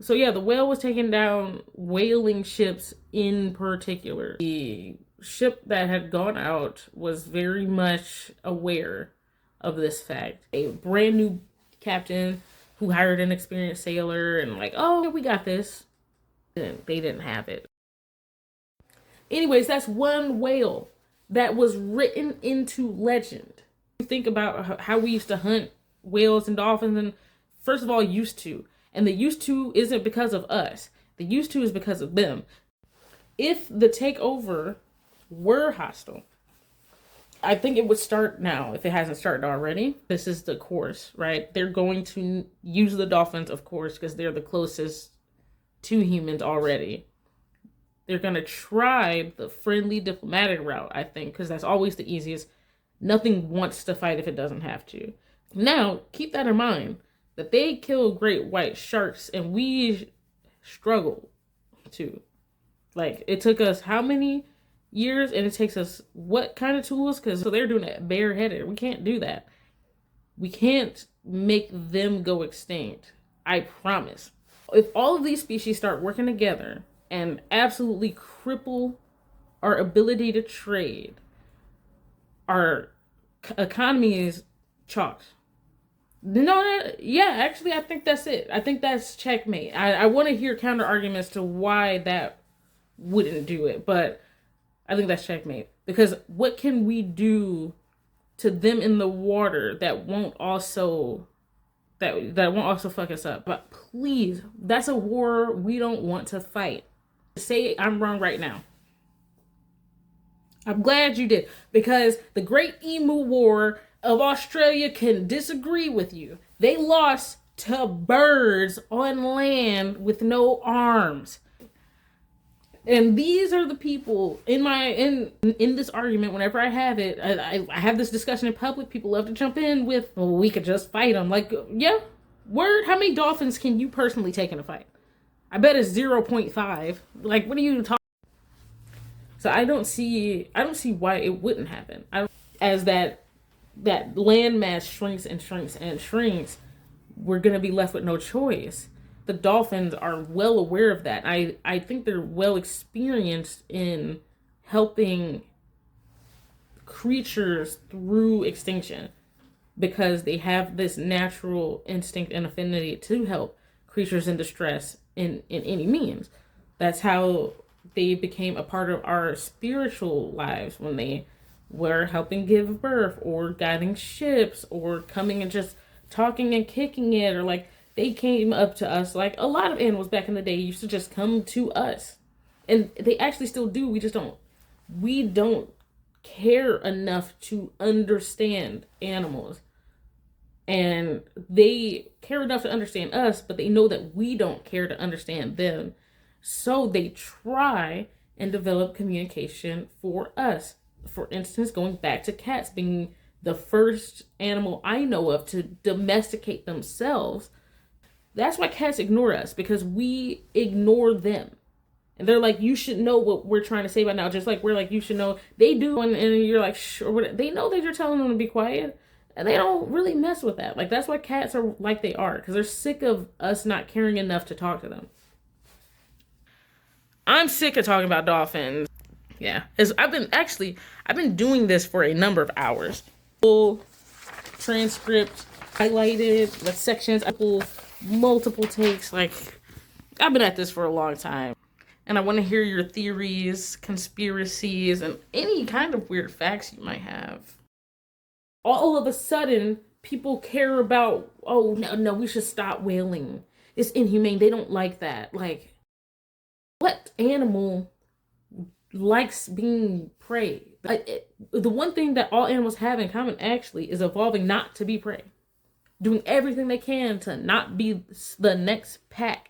So yeah, the whale was taking down whaling ships in particular. The ship that had gone out was very much aware of this fact. A brand new captain who hired an experienced sailor and like, oh, we got this. And they didn't have it. Anyways, that's one whale that was written into legend. You think about how we used to hunt whales and dolphins, and first of all, used to. And the used to isn't because of us. The used to is because of them. If the takeover were hostile, I think it would start now, if it hasn't started already. This is the course, right? They're going to use the dolphins, of course, because they're the closest to humans already. They're going to try the friendly diplomatic route, I think, because that's always the easiest. Nothing wants to fight if it doesn't have to. Now, keep that in mind, that they kill great white sharks and we struggle to. Like, it took us how many years, and it takes us what kind of tools? Because so they're doing it bareheaded. We can't do that. We can't make them go extinct. I promise. If all of these species start working together and absolutely cripple our ability to trade, our economy is chalked. No, yeah, actually, I think that's it. I think that's checkmate. I want to hear counter arguments to why that wouldn't do it, but I think that's checkmate. Because what can we do to them in the water that won't also fuck us up? But please, that's a war we don't want to fight. Say I'm wrong right now. I'm glad you did, because the Great Emu War of Australia can disagree with you. They lost to birds on land with no arms. And these are the people in this argument. Whenever I have it, I have this discussion in public. People love to jump in with, well, we could just fight them. Like, yeah, word. How many dolphins can you personally take in a fight? I bet it's 0.5. Like, what are you talking? So I don't see why it wouldn't happen. As that landmass shrinks and shrinks and shrinks, we're gonna be left with no choice. The dolphins are well aware of that. I think they're well experienced in helping creatures through extinction, because they have this natural instinct and affinity to help creatures in distress in any means. That's how they became a part of our spiritual lives, when they were helping give birth or guiding ships or coming and just talking and kicking it, or like they came up to us. Like a lot of animals back in the day used to just come to us, and they actually still do. We don't care enough to understand animals, and they care enough to understand us, but they know that we don't care to understand them. So they try and develop communication for us. For instance, going back to cats being the first animal I know of to domesticate themselves. That's why cats ignore us, because we ignore them. And they're like, you should know what we're trying to say by now. Just like we're like, you should know. They do, and you're like, sure. They know that you're telling them to be quiet, and they don't really mess with that. Like, that's why cats are like they are, because they're sick of us not caring enough to talk to them. I'm sick of talking about dolphins. Yeah, I've been doing this for a number of hours. Full transcript, highlighted the sections, multiple takes. Like, I've been at this for a long time, and I want to hear your theories, conspiracies, and any kind of weird facts you might have. All of a sudden, people care about, oh, no, we should stop whaling. It's inhumane. They don't like that. Like, what animal likes being prey? The one thing that all animals have in common, actually, is evolving not to be prey. Doing everything they can to not be the next pack